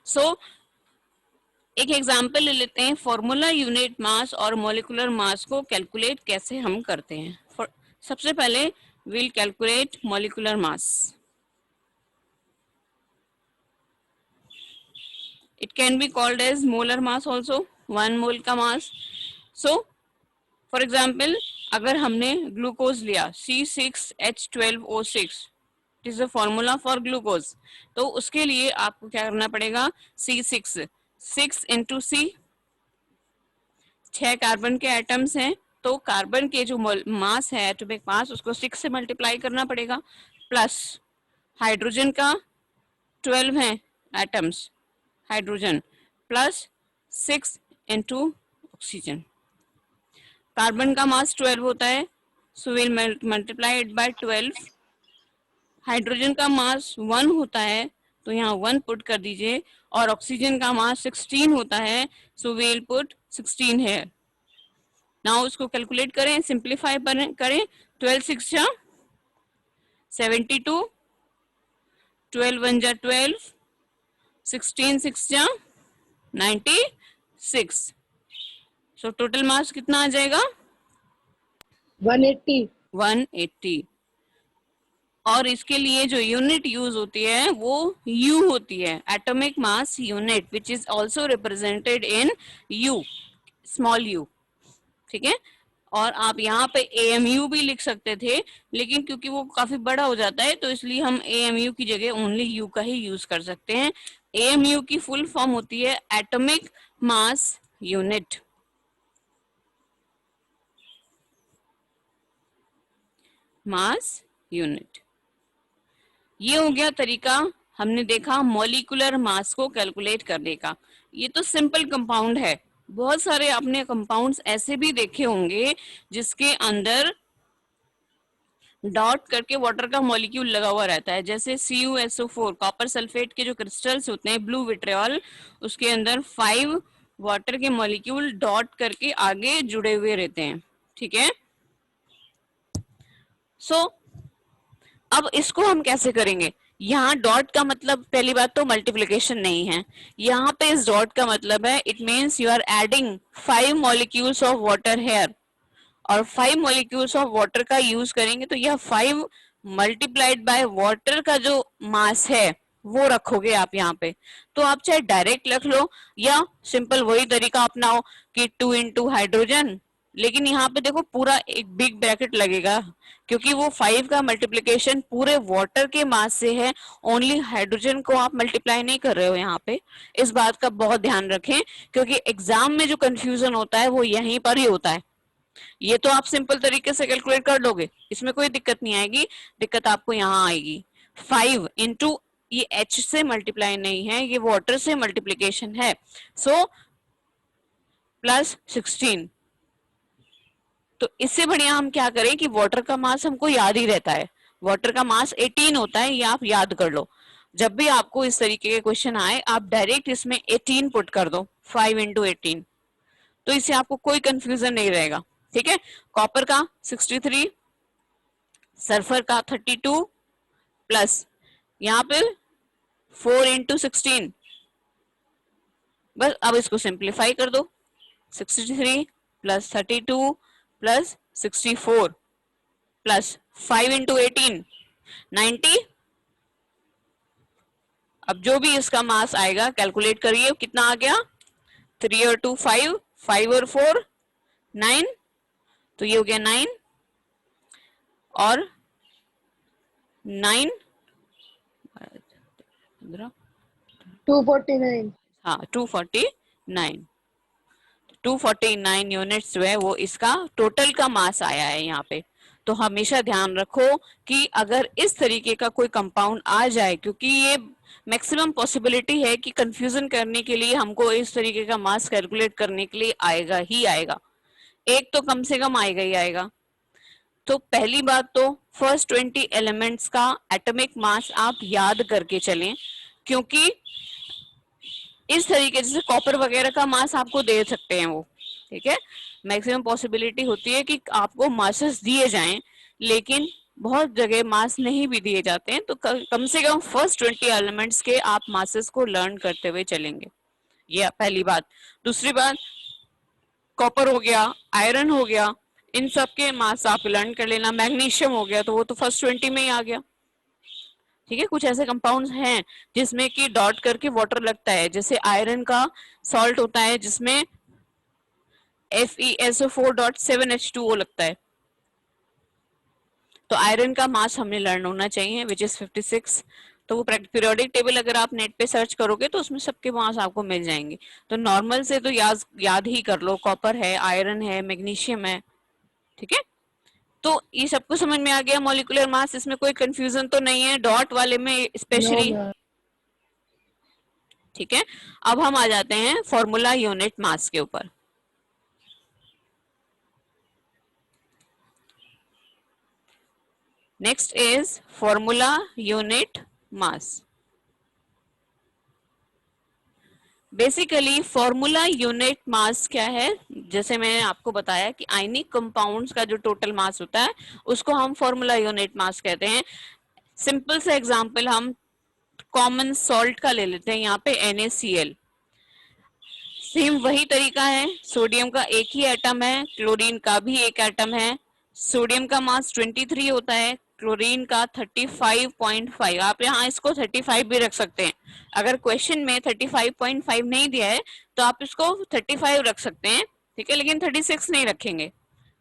सो एक एग्जांपल ले लेते हैं, फॉर्मूला यूनिट मास और मॉलिक्यूलर मास को कैलकुलेट कैसे हम करते हैं। सबसे पहले we'll calculate molecular mass. It can be called as molar mass also, 1 मोल का मास। So for example, अगर हमने ग्लूकोज लिया C6H12O6, it is a formula for glucose, तो उसके लिए आपको क्या करना पड़ेगा, C6 6 into C, 6 कार्बन के एटम्स हैं, तो कार्बन के जो मास है, एटॉमिक मास, उसको 6 से मल्टीप्लाई करना पड़ेगा, प्लस हाइड्रोजन का 12 है atoms, hydrogen plus 6 into oxygen. Carbon का मास 12 होता है, so will multiply it by 12। Hydrogen का मास 1 होता है, तो यहाँ 1 पुट कर दीजिए, और ऑक्सीजन का मास 16 होता है, सो विल पुट 16 है। नाउ उसको कैलकुलेट करें, सिंप्लीफाई करें, 12 6 जा 72, 12 1 जा 12, 16 6 जा 96, सो टोटल मास कितना आ जाएगा, 180। और इसके लिए जो यूनिट यूज होती है वो यू होती है, atomic mass unit, which is also represented in you, small you. ठीक है, और आप यहाँ पे AMU भी लिख सकते थे, लेकिन क्योंकि वो काफी बड़ा हो जाता है, तो इसलिए हम AMU की जगह ओनली यू का ही यूज कर सकते हैं। AMU की फुल फॉर्म होती है atomic mass unit. Mass unit, ये हो गया तरीका, हमने देखा मॉलिक्यूलर मास को कैलकुलेट करने का। ये तो सिंपल कंपाउंड है, बहुत सारे आपने कंपाउंड्स ऐसे भी देखे होंगे जिसके अंदर डॉट करके वाटर का मॉलिक्यूल लगा हुआ रहता है, जैसे CuSO4, कॉपर सल्फेट के जो क्रिस्टल्स होते हैं, ब्लू विट्रियोल, उसके अंदर 5 वाटर के मॉलिक्यूल डॉट करके आगे जुड़े हुए रहते हैं। ठीक है, सो अब इसको हम कैसे करेंगे, यहाँ डॉट का मतलब पहली बात तो मल्टीप्लिकेशन नहीं है, यहाँ पे इस डॉट का मतलब है, it means you are adding 5 molecules of water here, और 5 मॉलिक्यूल्स ऑफ वाटर का यूज करेंगे, तो यह 5 मल्टीप्लाइड बाय वाटर का जो मास है वो रखोगे आप यहाँ पे। तो आप चाहे डायरेक्ट रख लो या सिंपल वही तरीका अपनाओ कि 2 इंटू हाइड्रोजन, लेकिन यहाँ पे देखो पूरा एक बिग ब्रैकेट लगेगा, क्योंकि वो 5 का मल्टीप्लिकेशन पूरे वाटर के मास से है, ओनली हाइड्रोजन को आप मल्टीप्लाई नहीं कर रहे हो यहाँ पे। इस बात का बहुत ध्यान रखें, क्योंकि एग्जाम में जो कंफ्यूजन होता है वो यहीं पर ही होता है। ये तो आप सिंपल तरीके से कैलकुलेट कर लोगे, इसमें कोई दिक्कत नहीं आएगी, दिक्कत आपको यहाँ आएगी 5 इंटू, ये H से मल्टीप्लाई नहीं है, ये वाटर से मल्टीप्लीकेशन है, सो प्लस 16। तो इससे बढ़िया हम क्या करें कि वाटर का मास हमको याद ही रहता है, वाटर का मास 18 होता है, ये आप याद कर लो। जब भी आपको इस तरीके के क्वेश्चन आए, आप डायरेक्ट इसमें 18 पुट कर दो, 5 इंटू 18, तो इससे आपको कोई कंफ्यूजन नहीं रहेगा। ठीक है, कॉपर का 63, सल्फर का 32, प्लस यहाँ पे 4 इंटू 16, बस अब इसको सिंप्लीफाई कर दो, 63 प्लस 32 प्लस 64 प्लस 5 इंटू 18, 90। अब जो भी इसका मास आएगा कैलकुलेट करिए, कितना आ गया, 3 और 2 5, 5 और 4 9, तो ये हो गया 9, और 9 249, हाँ 249, 249 यूनिट्स जो है वो इसका टोटल का मास आया है यहाँ पे। तो हमेशा ध्यान रखो कि अगर इस तरीके का कोई कंपाउंड आ जाए, क्योंकि ये मैक्सिमम पॉसिबिलिटी है कि कंफ्यूजन करने के लिए हमको इस तरीके का मास कैलकुलेट करने के लिए आएगा ही आएगा, एक तो कम से कम आएगा ही आएगा। तो पहली बात तो फर्स्ट 20 एलिमेंट्स का एटॉमिक मास आप याद करके चलें, क्योंकि इस तरीके जैसे कॉपर वगैरह का मास आपको दे सकते हैं वो, ठीक है, मैक्सिमम पॉसिबिलिटी होती है कि आपको मासेस दिए जाएं, लेकिन बहुत जगह मास नहीं भी दिए जाते हैं, तो कम से कम फर्स्ट 20 एलिमेंट्स के आप मासेस को लर्न करते हुए चलेंगे। ये पहली बात। दूसरी बात, कॉपर हो गया, आयरन हो गया, इन सब के मास आप लर्न कर लेना। मैग्नीशियम हो गया तो वो तो फर्स्ट 20 में ही आ गया। ठीक है, कुछ ऐसे कंपाउंड्स हैं जिसमें कि डॉट करके वाटर लगता है, जैसे आयरन का सॉल्ट होता है जिसमें FeSO4.7H2O लगता है, तो आयरन का मास हमें लर्न होना चाहिए विच इज 56। तो वो पीरियोडिक टेबल अगर आप नेट पे सर्च करोगे तो उसमें सबके मास आपको मिल जाएंगे। तो नॉर्मल से तो याद ही कर लो, कॉपर है, आयरन है, मैग्नीशियम है। ठीक है, तो ये सबको समझ में आ गया मॉलिक्यूलर मास, इसमें कोई कंफ्यूजन तो नहीं है डॉट वाले में नो स्पेशली। मैम। ठीक है, अब हम आ जाते हैं फॉर्मूला यूनिट मास के ऊपर। Next is formula unit mass. Basically formula unit मास क्या है, जैसे मैंने आपको बताया कि आयनिक कंपाउंड्स का जो टोटल मास होता है उसको हम फॉर्मूला यूनिट मास कहते हैं। सिंपल सा एग्जांपल हम कॉमन सॉल्ट का ले लेते हैं, यहाँ पे NaCl। सेम वही तरीका है, सोडियम का एक ही एटम है, क्लोरीन का भी एक एटम है। सोडियम का मास 23 होता है, क्लोरीन का 35.5। आप यहाँ इसको 35 भी रख सकते हैं। अगर क्वेश्चन में 35.5 नहीं दिया है तो आप इसको 35 रख सकते हैं। ठीक है, लेकिन 36 नहीं रखेंगे।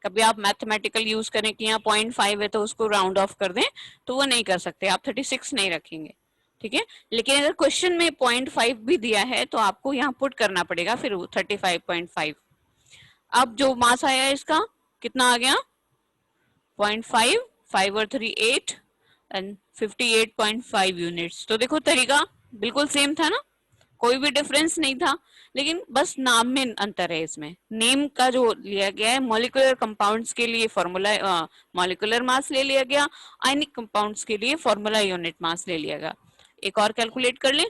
कभी आप मैथमेटिकल यूज करें कि यहाँ 0.5 है तो उसको राउंड ऑफ कर दें, तो वो नहीं कर सकते, आप 36 नहीं रखेंगे। ठीक है, लेकिन अगर क्वेश्चन में 0.5 भी दिया है तो आपको यहाँ पुट करना पड़ेगा फिर 35.5। अब जो मास आया इसका कितना आ गया, 0.5, 5 और 3 8 एंड 58.5 यूनिट्स। तो देखो तरीका बिल्कुल सेम था ना, कोई भी डिफरेंस नहीं था, लेकिन बस नाम में अंतर है। इसमें नेम का जो लिया गया है, मॉलिक्यूलर कंपाउंड्स के लिए फॉर्मूला मॉलिक्यूलर मास ले लिया गया, आयनिक कंपाउंड्स के लिए फॉर्मूला यूनिट मास ले लिया गया। एक और कैलकुलेट कर लें।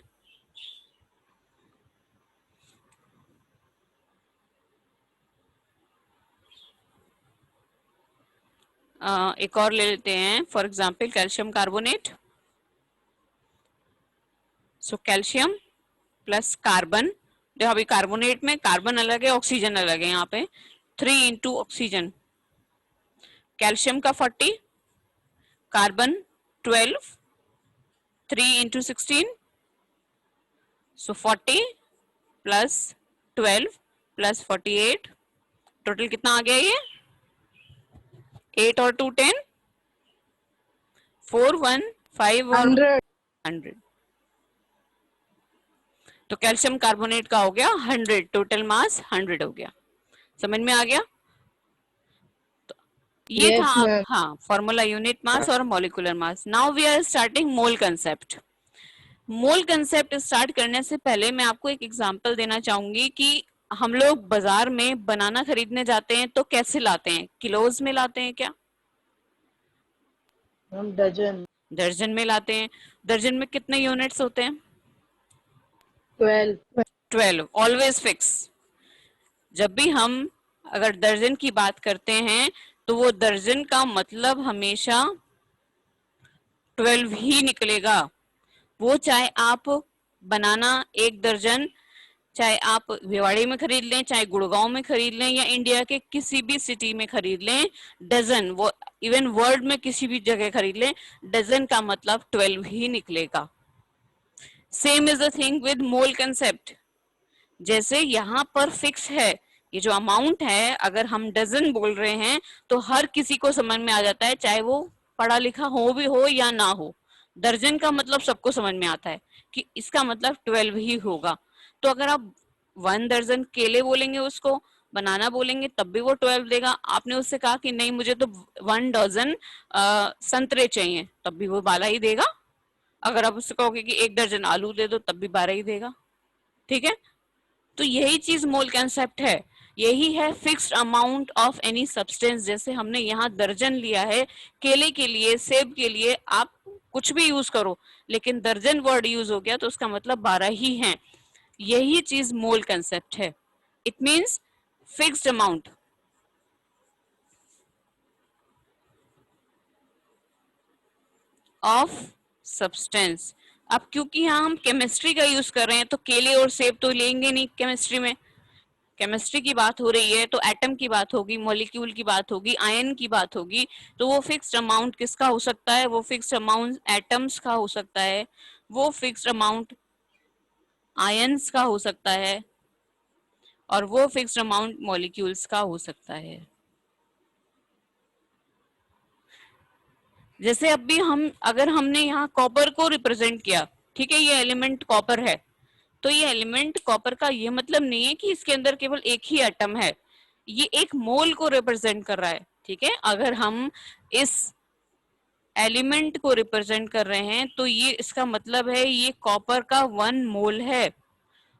एक और ले लेते हैं, for example calcium carbonate. So calcium plus carbon, जो अभी कार्बोनेट में कार्बन अलग है ऑक्सीजन अलग है, यहाँ पे 3 इंटू ऑक्सीजन, कैल्शियम का 40, कार्बन 12, 3 इंटू 16, सो 40 प्लस 12 प्लस 48, टोटल कितना आ गया ये, 8 और 2 10, 4 1 5 और 100। 100। तो कैल्शियम कार्बोनेट का हो गया 100, टोटल मास 100 हो गया। समझ में आ गया, ये था यस आप, मैम। हाँ, फॉर्मूला यूनिट मास और molecular mass. Now we are starting mole concept. Mole concept start करने से पहले मैं आपको एक एग्जांपल देना चाहूंगी कि हम लोग बाजार में बनाना खरीदने जाते हैं तो कैसे लाते हैं, किलोज में लाते हैं क्या, हम डजन। दर्जन में लाते हैं। दर्जन में कितने यूनिट्स होते हैं, 12। 12, ऑलवेज फिक्स। जब भी हम अगर दर्जन की बात करते हैं तो वो दर्जन का मतलब हमेशा 12 ही निकलेगा। वो चाहे आप बनाना एक दर्जन, चाहे आप भिवाड़ी में खरीद लें, चाहे गुड़गांव में खरीद लें, या इंडिया के किसी भी सिटी में खरीद लें, डजन, वो इवन वर्ल्ड में किसी भी जगह खरीद लें, डजन का मतलब 12 ही निकलेगा। Same is the thing with mole concept. जैसे यहाँ पर फिक्स है, ये जो अमाउंट है अगर हम डजन बोल रहे हैं तो हर किसी को समझ में आ जाता है, चाहे वो पढ़ा लिखा हो भी हो या ना हो। दर्जन का मतलब सबको समझ में आता है कि इसका मतलब 12 ही होगा। तो अगर आप 1 दर्जन केले बोलेंगे, उसको बनाना बोलेंगे, तब भी वो 12 देगा। आपने उससे कहा कि नहीं मुझे तो 1 डजन संतरे चाहिए, तब भी वो 12 ही देगा। अगर आप उससे कहोगे कि 1 दर्जन आलू दे दो, तब भी 12 ही देगा। ठीक है, तो यही चीज मोल कंसेप्ट है, यही है fixed amount of any substance. जैसे हमने यहाँ दर्जन लिया है, केले के लिए, सेब के लिए, आप कुछ भी यूज करो, लेकिन दर्जन वर्ड यूज हो गया तो उसका मतलब 12 ही है। यही चीज मोल कंसेप्ट है, it means fixed amount. Of substance. अब क्योंकि यहाँ हम केमिस्ट्री का यूज कर रहे हैं तो केले और सेब तो लेंगे नहीं केमिस्ट्री में, केमिस्ट्री की बात हो रही है तो एटम की बात होगी, मॉलिक्यूल की बात होगी, आयन की बात होगी। तो वो फिक्स्ड अमाउंट किसका हो सकता है, वो फिक्स्ड अमाउंट एटम्स का हो सकता है, वो फिक्स्ड अमाउंट आयंस का हो सकता है, और वो फिक्स्ड अमाउंट मॉलिक्यूल्स का हो सकता है। जैसे अभी हम अगर हमने यहाँ कॉपर को रिप्रेजेंट किया, ठीक है, ये एलिमेंट कॉपर है, तो ये एलिमेंट कॉपर का ये मतलब नहीं है कि इसके अंदर केवल एक ही एटम है, ये एक मोल को रिप्रेजेंट कर रहा है। ठीक है, अगर हम इस एलिमेंट को रिप्रेजेंट कर रहे हैं तो ये इसका मतलब है ये कॉपर का 1 मोल है।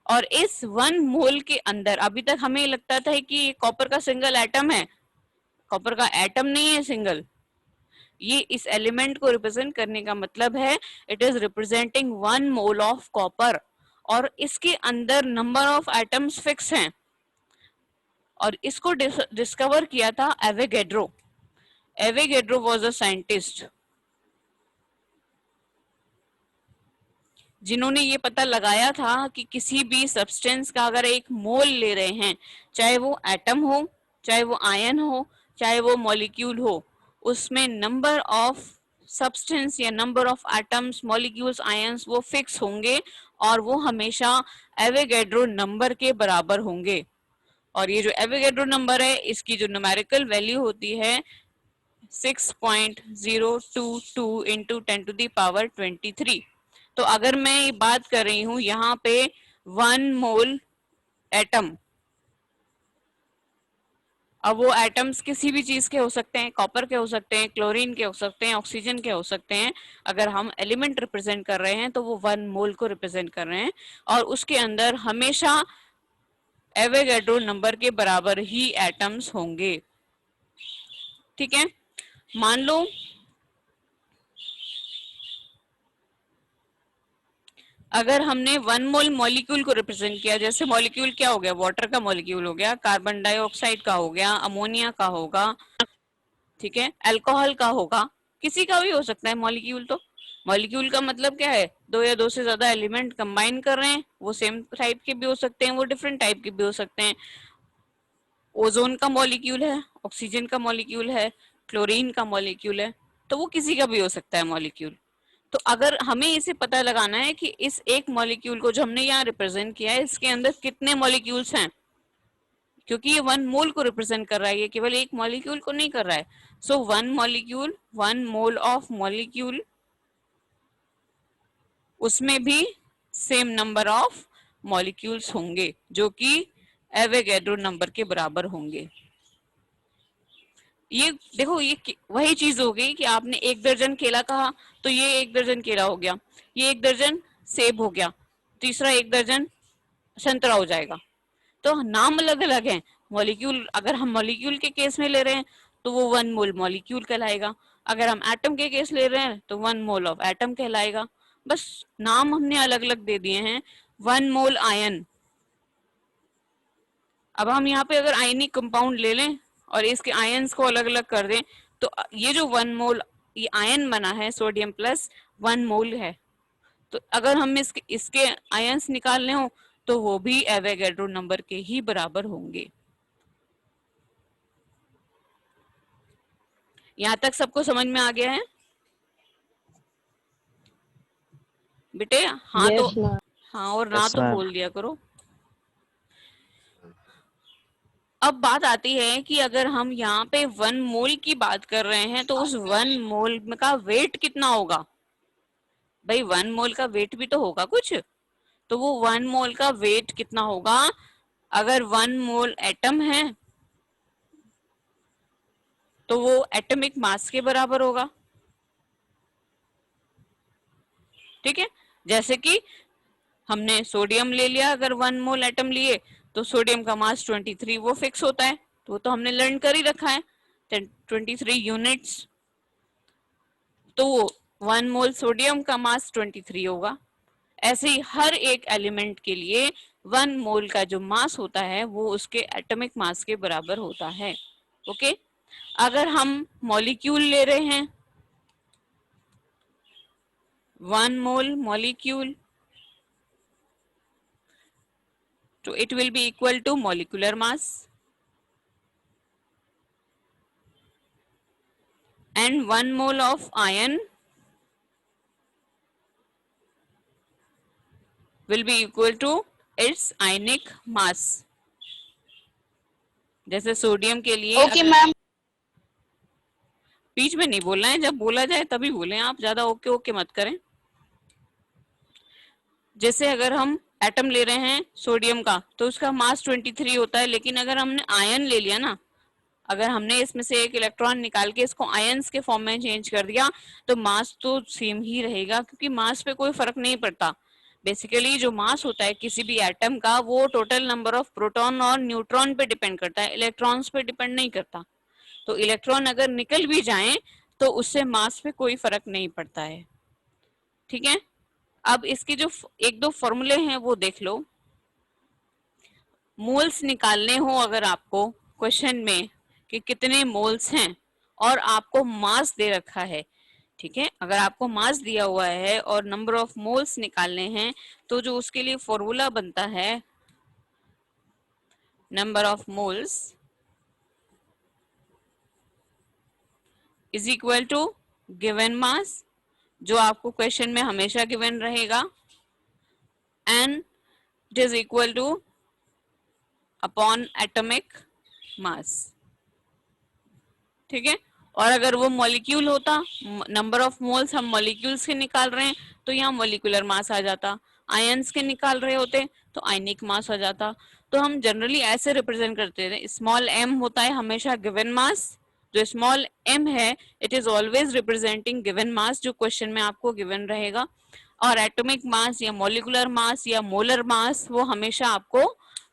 और इस 1 मोल के अंदर अभी तक हमें लगता था कि ये कॉपर का सिंगल एटम है, कॉपर का एटम नहीं है सिंगल। ये इस एलिमेंट को रिप्रेजेंट करने का मतलब है it is representing 1 mole of copper, और इसके अंदर नंबर ऑफ एटम्स फिक्स हैं। और इसको डिस्कवर किया था Avogadro. Avogadro was a scientist जिन्होंने ये पता लगाया था कि किसी भी सब्सटेंस का अगर एक मोल ले रहे हैं, चाहे वो एटम हो, चाहे वो आयन हो, चाहे वो मॉलिक्यूल हो, उसमें नंबर ऑफ सब्सटेंस या number of atoms, molecules, ions वो फिक्स होंगे और वो हमेशा एवोगैड्रो नंबर के बराबर होंगे। और ये जो एवोगैड्रो नंबर है इसकी जो न्यूमेरिकल वैल्यू होती है 6.022 इंटू 10⁻23। तो अगर मैं बात कर रही हूं यहाँ पे 1 मोल एटम, अब वो एटम्स किसी भी चीज के हो सकते हैं, कॉपर के हो सकते हैं, क्लोरीन के हो सकते हैं, ऑक्सीजन के हो सकते हैं। अगर हम एलिमेंट रिप्रेजेंट कर रहे हैं तो वो 1 मोल को रिप्रेजेंट कर रहे हैं, और उसके अंदर हमेशा एवोगैड्रो नंबर के बराबर ही एटम्स होंगे। ठीक है, मान लो अगर हमने 1 मोल मॉलिक्यूल को रिप्रेजेंट किया, जैसे मॉलिक्यूल क्या हो गया, वाटर का मॉलिक्यूल हो गया, कार्बन डाइऑक्साइड का हो गया, अमोनिया का होगा, ठीक है, अल्कोहल का होगा, किसी का भी हो सकता है मॉलिक्यूल। तो मॉलिक्यूल का मतलब क्या है, दो या दो से ज्यादा एलिमेंट कंबाइन कर रहे हैं, वो सेम टाइप के भी हो सकते हैं, वो डिफरेंट टाइप के भी हो सकते हैं। ओजोन का मॉलिक्यूल है, ऑक्सीजन का मॉलिक्यूल है, क्लोरीन का मॉलिक्यूल है, तो वो किसी का भी हो सकता है मॉलिक्यूल। तो अगर हमें इसे पता लगाना है कि इस एक मॉलिक्यूल को जो हमने यहाँ रिप्रेजेंट किया है इसके अंदर कितने मॉलिक्यूल्स हैं, क्योंकि ये 1 मोल को रिप्रेजेंट कर रहा है, ये केवल एक मॉलिक्यूल को नहीं कर रहा है। सो 1 मॉलिक्यूल, 1 मोल ऑफ मॉलिक्यूल, उसमें भी सेम नंबर ऑफ मॉलिक्यूल्स होंगे जो कि एवोगैड्रो नंबर के बराबर होंगे। ये देखो, ये वही चीज हो गई कि आपने 1 दर्जन केला कहा तो ये 1 दर्जन केला हो गया, ये 1 दर्जन सेब हो गया, तीसरा 1 दर्जन संतरा हो जाएगा। तो नाम अलग अलग है, मॉलिक्यूल अगर हम मॉलिक्यूल के केस में ले रहे हैं तो वो 1 मोल मॉलिक्यूल कहलाएगा, अगर हम एटम के केस ले रहे हैं तो 1 मोल ऑफ एटम कहलाएगा। बस नाम हमने अलग अलग दे दिए हैं। 1 मोल आयन, अब हम यहाँ पे अगर आयनिक कंपाउंड ले लें और इसके आयंस को अलग अलग कर दें तो ये जो 1 मोल ये आयन बना है सोडियम प्लस 1 मोल है। तो अगर हम इसके इसके आयंस निकालने हो तो वो भी एवोगैड्रो नंबर के ही बराबर होंगे। यहाँ तक सबको समझ में आ गया है बेटे? हाँ तो यस मैम। हाँ, और ना यस तो मैम। बोल दिया करो। अब बात आती है कि अगर हम यहाँ पे 1 मोल की बात कर रहे हैं तो उस 1 मोल का वेट कितना होगा? भाई 1 मोल का वेट भी तो होगा कुछ, तो वो 1 मोल का वेट कितना होगा? अगर 1 मोल एटम है तो वो एटॉमिक मास के बराबर होगा। ठीक है, जैसे कि हमने सोडियम ले लिया, अगर 1 मोल एटम लिए तो सोडियम का मास 23 वो फिक्स होता है, तो वो तो हमने लर्न कर ही रखा है, 23 यूनिट्स। तो वो 1 मोल सोडियम का मास 23 होगा। ऐसे ही हर एक एलिमेंट के लिए 1 मोल का जो मास होता है वो उसके एटॉमिक मास के बराबर होता है। ओके, अगर हम मॉलिक्यूल ले रहे हैं 1 mole molecule, so it will be equal to molecular mass, and 1 mole of iron will be equal to its ionic mass. जैसे सोडियम के लिए ओके मैम। बीच में नहीं बोलना है, जब बोला जाए तभी बोलें आप, ज्यादा ओके ओके मत करें। जैसे अगर हम एटम ले रहे हैं सोडियम का तो उसका मास 23 होता है, लेकिन अगर हमने आयन ले लिया ना, अगर हमने इसमें से एक इलेक्ट्रॉन निकाल के इसको आयंस के फॉर्म में चेंज कर दिया तो मास तो सेम ही रहेगा, क्योंकि मास पे कोई फर्क नहीं पड़ता। बेसिकली जो मास होता है किसी भी एटम का वो टोटल नंबर ऑफ प्रोटॉन और न्यूट्रॉन पे डिपेंड करता है, इलेक्ट्रॉन्स पे डिपेंड नहीं करता। तो इलेक्ट्रॉन अगर निकल भी जाए तो उससे मास पे कोई फर्क नहीं पड़ता है। ठीक है, अब इसके जो एक दो फॉर्मूले हैं वो देख लो। मोल्स निकालने हो अगर आपको क्वेश्चन में कि कितने मोल्स हैं और आपको मास दे रखा है, ठीक है, अगर आपको मास दिया हुआ है और नंबर ऑफ मोल्स निकालने हैं तो जो उसके लिए फॉर्मूला बनता है number of moles is equal to given mass, जो आपको क्वेश्चन में हमेशा गिवन रहेगा, and it is equal to upon atomic mass. ठीक है, और अगर वो मॉलिक्यूल होता, नंबर ऑफ मोल्स हम मॉलिक्यूल्स के निकाल रहे हैं तो यहाँ मॉलिक्यूलर मास आ जाता, आयंस के निकाल रहे होते तो आयनिक मास आ जाता। तो हम जनरली ऐसे रिप्रेजेंट करते हैं, स्मॉल एम होता है हमेशा गिवन मास, जो स्मॉल एम है it is always representing given mass जो क्वेश्चन में आपको गिवन रहेगा, और एटॉमिक मास या मॉलिकुलर मास या मोलर मास वो हमेशा आपको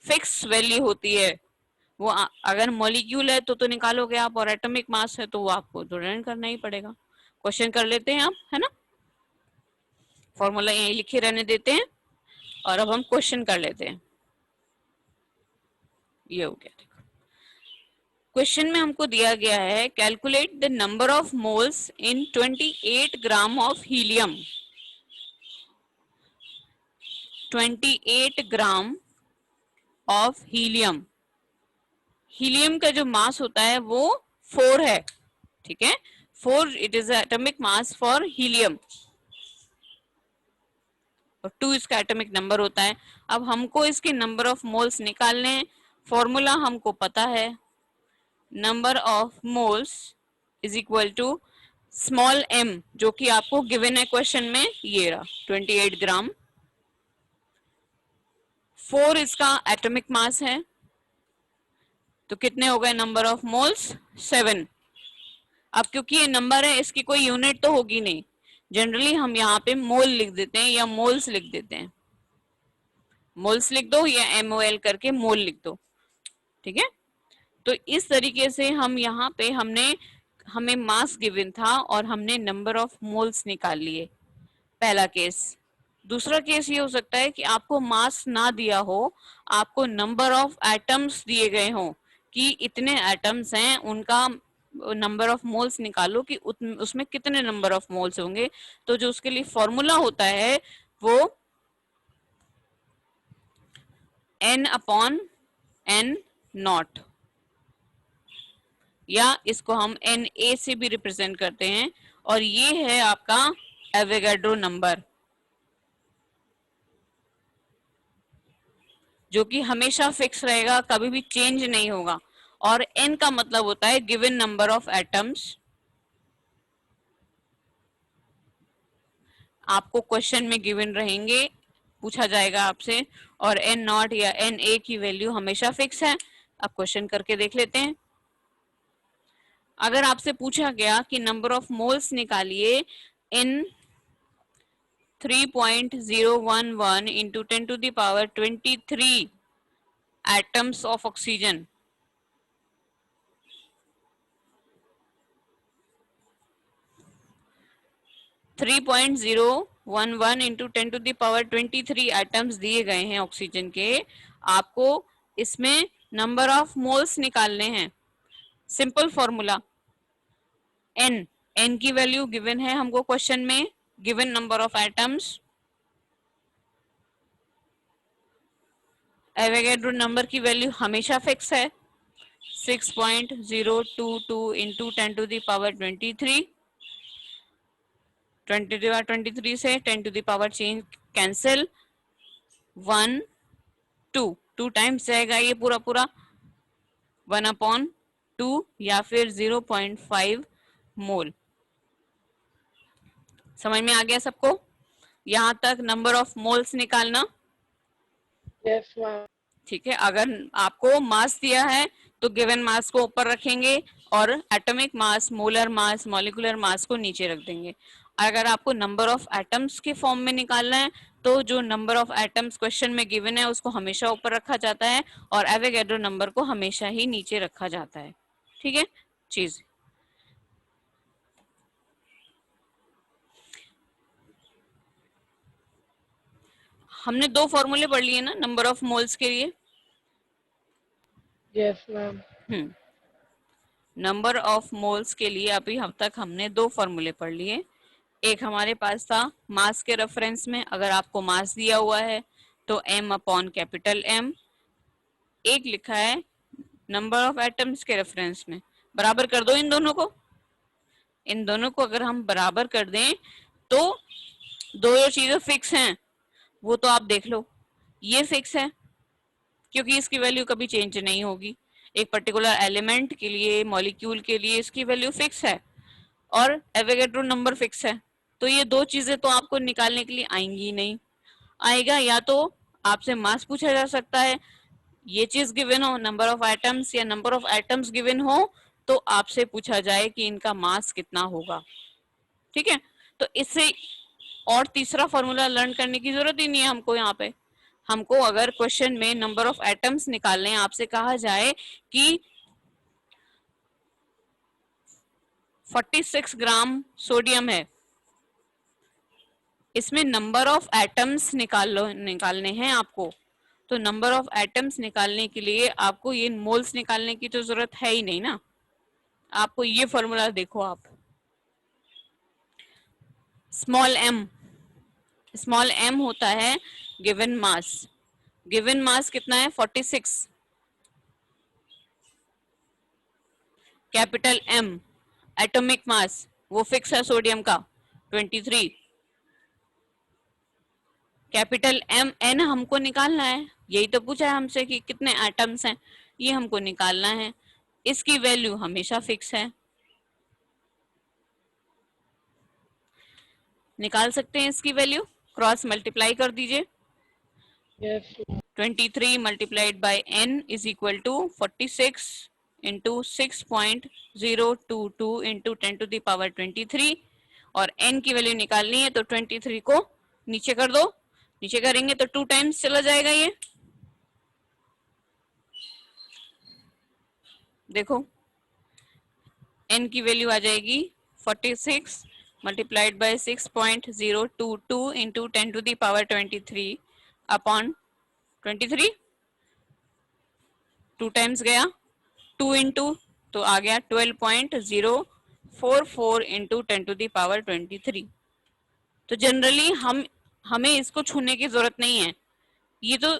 फिक्स वैल्यू होती है। वो अगर मॉलिक्यूल है तो निकालोगे आप, और एटॉमिक मास है तो वो आपको तो रन करना ही पड़ेगा। क्वेश्चन कर लेते हैं आप, है ना, फॉर्मूला यहीं लिखे रहने देते हैं और अब हम क्वेश्चन कर लेते हैं। ये हो गया, देखो क्वेश्चन में हमको दिया गया है calculate the number of moles in 28 gram of helium. 28 gram of helium, helium का जो मास होता है वो 4 है, ठीक है, 4 it is atomic mass for helium, और 2 इसका एटॉमिक नंबर होता है। अब हमको इसके नंबर ऑफ मोल्स निकालने हैं, फॉर्मूला हमको पता है, number of moles is equal to small m जो कि आपको गिवन है क्वेश्चन में, ये रहा 28 ग्राम, 4 इसका एटॉमिक मास है, तो कितने हो गए नंबर ऑफ मोल्स 7। अब क्योंकि ये नंबर है इसकी कोई यूनिट तो होगी नहीं, जनरली हम यहाँ पे मोल लिख देते हैं या मोल्स लिख देते हैं, मोल्स लिख दो या MOL करके मोल लिख दो, ठीक है। तो इस तरीके से हम यहाँ पे हमें मास गिवन था और हमने नंबर ऑफ मोल्स निकाल लिए, पहला केस। दूसरा केस ये हो सकता है कि आपको मास ना दिया हो, आपको नंबर ऑफ एटम्स दिए गए हो कि इतने एटम्स हैं उनका नंबर ऑफ मोल्स निकालो कि उसमें कितने नंबर ऑफ मोल्स होंगे। तो जो उसके लिए फॉर्मूला होता है वो n अपॉन n नॉट, या इसको हम Na से भी रिप्रेजेंट करते हैं, और ये है आपका एवोगाड्रो नंबर जो कि हमेशा फिक्स रहेगा, कभी भी चेंज नहीं होगा। और n का मतलब होता है गिवन नंबर ऑफ एटम्स, आपको क्वेश्चन में गिवन रहेंगे, पूछा जाएगा आपसे, और n नॉट या Na की वैल्यू हमेशा फिक्स है। अब क्वेश्चन करके देख लेते हैं। अगर आपसे पूछा गया कि नंबर ऑफ मोल्स निकालिए इन 3.011 into 10 to the power 23 atoms of oxygen, three point zero one one into 10 to the power 23 atoms दिए गए हैं ऑक्सीजन के, आपको इसमें नंबर ऑफ मोल्स निकालने हैं। सिंपल फॉर्मूला, n की वैल्यू गिवन है हमको क्वेश्चन में given number of atoms, Avogadro number की वैल्यू हमेशा फिक्स है 6.022 इंटू 10⁻23, 20⁻23 से 10 चेंज कैंसिल, 1 2 टाइम्स जाएगा ये पूरा पूरा 1/2 या फिर 0.5 मोल। समझ में आ गया सबको? यहाँ तक नंबर ऑफ मोल्स निकालना। Yes ma'am. ठीक है, अगर आपको मास दिया है तो गिवन मास को ऊपर रखेंगे और atomic mass, molar mass, molecular mass को नीचे रख देंगे। अगर आपको नंबर ऑफ एटम्स के फॉर्म में निकालना है तो जो नंबर ऑफ एटम्स क्वेश्चन में गिवन है उसको हमेशा ऊपर रखा जाता है और एवोगैड्रो नंबर को हमेशा ही नीचे रखा जाता है। ठीक है चीज। हमने दो फॉर्मूले पढ़ लिए ना नंबर ऑफ मोल्स के लिए। Yes ma'am. Number of moles के लिए अभी अब तक हमने दो फॉर्मूले पढ़ लिए। एक हमारे पास था मास के रेफरेंस में, अगर आपको मास दिया हुआ है तो m/M। एक लिखा है नंबर ऑफ एटम्स के रेफरेंस में। बराबर कर दो इन दोनों को। इन दोनों को अगर हम बराबर कर दें तो दो जो चीजें फिक्स हैं वो तो आप देख लो, ये फिक्स है क्योंकि इसकी वैल्यू कभी चेंज नहीं होगी। एक पर्टिकुलर एलिमेंट के लिए, मॉलिक्यूल के लिए इसकी वैल्यू फिक्स है और एवोगैड्रो नंबर फिक्स है। तो ये दो चीजें तो आपको निकालने के लिए आएंगी ही नहीं। आएगा या तो आपसे मास पूछा जा सकता है, ये चीज गिवन हो नंबर ऑफ एटम्स, या नंबर ऑफ एटम्स गिवन हो तो आपसे पूछा जाए कि इनका मास कितना होगा। ठीक है, तो इससे और तीसरा फॉर्मूला लर्न करने की जरूरत ही नहीं है हमको। यहाँ पे हमको अगर क्वेश्चन में नंबर ऑफ एटम्स निकालने आपसे कहा जाए कि 46 ग्राम सोडियम है, इसमें नंबर ऑफ एटम्स निकालने हैं आपको, तो नंबर ऑफ एटम्स निकालने के लिए आपको ये मोल्स निकालने की तो जरूरत है ही नहीं ना। आपको ये फॉर्मूला देखो आप, स्मॉल एम होता है गिवन मास। गिवन मास कितना है 46। कैपिटल एम एटॉमिक मास, वो फिक्स है सोडियम का 23। कैपिटल एम एन हमको निकालना है, यही तो पूछा है हमसे कि कितने एटम्स हैं, ये हमको निकालना है। इसकी वैल्यू हमेशा फिक्स है, निकाल सकते हैं इसकी वैल्यू। क्रॉस मल्टीप्लाई कर दीजिए। Yes 23 multiplied by n is equal to 46 into 6.022 into 10⁻23 और n की वैल्यू निकालनी है तो 23 को नीचे कर दो। नीचे करेंगे तो 2 टाइम्स चला जाएगा ये, देखो n की वैल्यू आ जाएगी 46 multiplied by 6.022 into 10⁻23 upon 23। 2 times गया, 2 इंटू तो आ गया 12.044 इंटू 10⁻23। तो जनरली हमें इसको छूने की जरूरत नहीं है। ये तो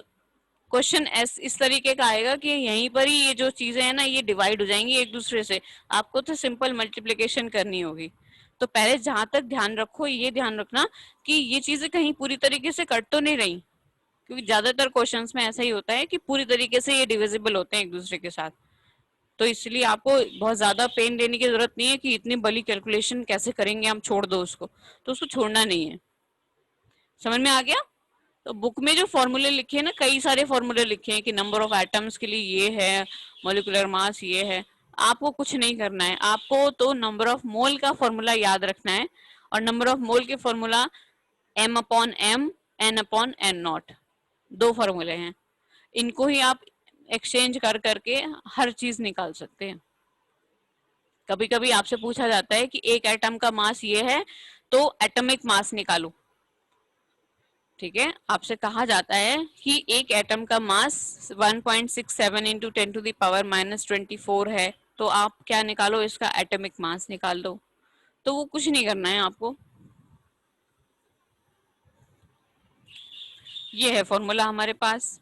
क्वेश्चन इस तरीके का आएगा कि यहीं पर ही ये जो चीजें हैं ना ये डिवाइड हो जाएंगी एक दूसरे से, आपको तो सिंपल मल्टीप्लिकेशन करनी होगी। तो पहले जहां तक ध्यान रखो, ये ध्यान रखना कि ये चीजें कहीं पूरी तरीके से कट तो नहीं रही, क्योंकि ज्यादातर क्वेश्चंस में ऐसा ही होता है कि पूरी तरीके से ये डिविजिबल होते हैं एक दूसरे के साथ। तो इसलिए आपको बहुत ज्यादा पेन लेने की जरूरत नहीं है कि इतनी बड़ी कैलकुलेशन कैसे करेंगे, हम छोड़ दो उसको, तो उसको छोड़ना नहीं है। समझ में आ गया? तो बुक में जो फॉर्मूले लिखे हैं ना, कई सारे फॉर्मूले लिखे हैं कि नंबर ऑफ एटम्स के लिए ये है, मॉलिक्यूलर मास ये है। आपको कुछ नहीं करना है, आपको तो नंबर ऑफ मोल का फॉर्मूला याद रखना है। और नंबर ऑफ मोल के फॉर्मूला m/m n/n0, दो फॉर्मूले हैं। इनको ही आप एक्सचेंज कर करके हर चीज निकाल सकते हैं। कभी कभी आपसे पूछा जाता है कि एक एटम का मास ये है तो एटॉमिक मास निकालो। ठीक है, आपसे कहा जाता है कि एक एटम का मास 1.67 इंटू 10⁻⁻24 है, तो आप क्या निकालो, इसका एटॉमिक मास निकाल दो। तो वो कुछ नहीं करना है आपको, ये है फॉर्मूला हमारे पास।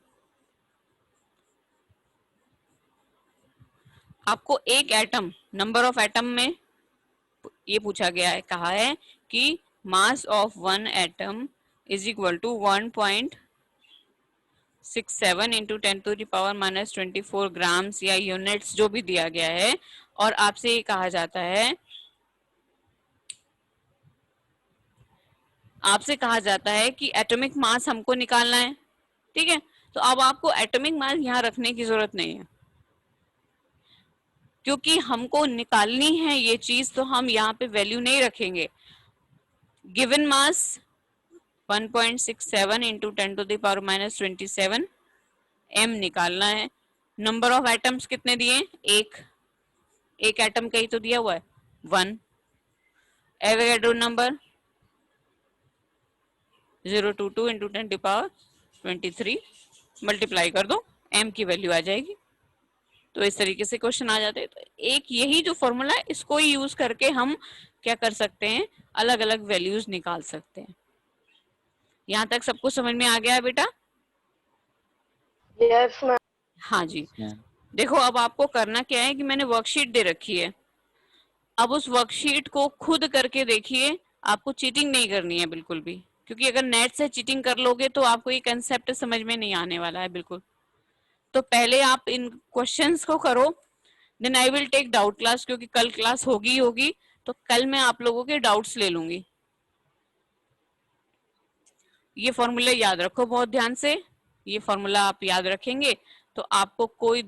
आपको एक एटम, नंबर ऑफ एटम में ये पूछा गया है, कहा है कि mass of one atom is equal to 1.67 into 10⁻⁻24 grams या यूनिट्स जो भी दिया गया है। और आपसे ये कहा जाता है, कि एटॉमिक मास हमको निकालना है। ठीक है, तो अब आपको एटॉमिक मास यहाँ रखने की जरूरत नहीं है, क्योंकि हमको निकालनी है ये चीज, तो हम यहाँ पे वैल्यू नहीं रखेंगे। गिवन मास 1.67 इंटू 10⁻⁻27 m निकालना है। नंबर ऑफ एटम्स कितने दिए? एक एटम का ही तो दिया हुआ है 1। एवोगैड्रो नंबर 022 इंटू 10⁻23 मल्टीप्लाई कर दो, m की वैल्यू आ जाएगी। तो इस तरीके से क्वेश्चन आ जाते हैं। तो एक यही जो फॉर्मूला है, इसको ही यूज करके हम क्या कर सकते हैं, अलग अलग वैल्यूज निकाल सकते हैं। यहाँ तक सबको समझ में आ गया है बेटा? Yes, ma'am. हाँ जी। देखो अब आपको करना क्या है कि मैंने वर्कशीट दे रखी है, अब उस वर्कशीट को खुद करके देखिए। आपको चीटिंग नहीं करनी है बिल्कुल भी, क्योंकि अगर नेट से चीटिंग कर लोगे तो आपको ये कंसेप्ट समझ में नहीं आने वाला है बिल्कुल। तो पहले आप इन क्वेश्चंस को करो, then I will take doubt class, क्योंकि कल क्लास होगी, तो कल मैं आप लोगों के डाउट्स ले लूंगी। ये फॉर्मूला याद रखो बहुत ध्यान से, ये फॉर्मूला आप याद रखेंगे तो आपको कोई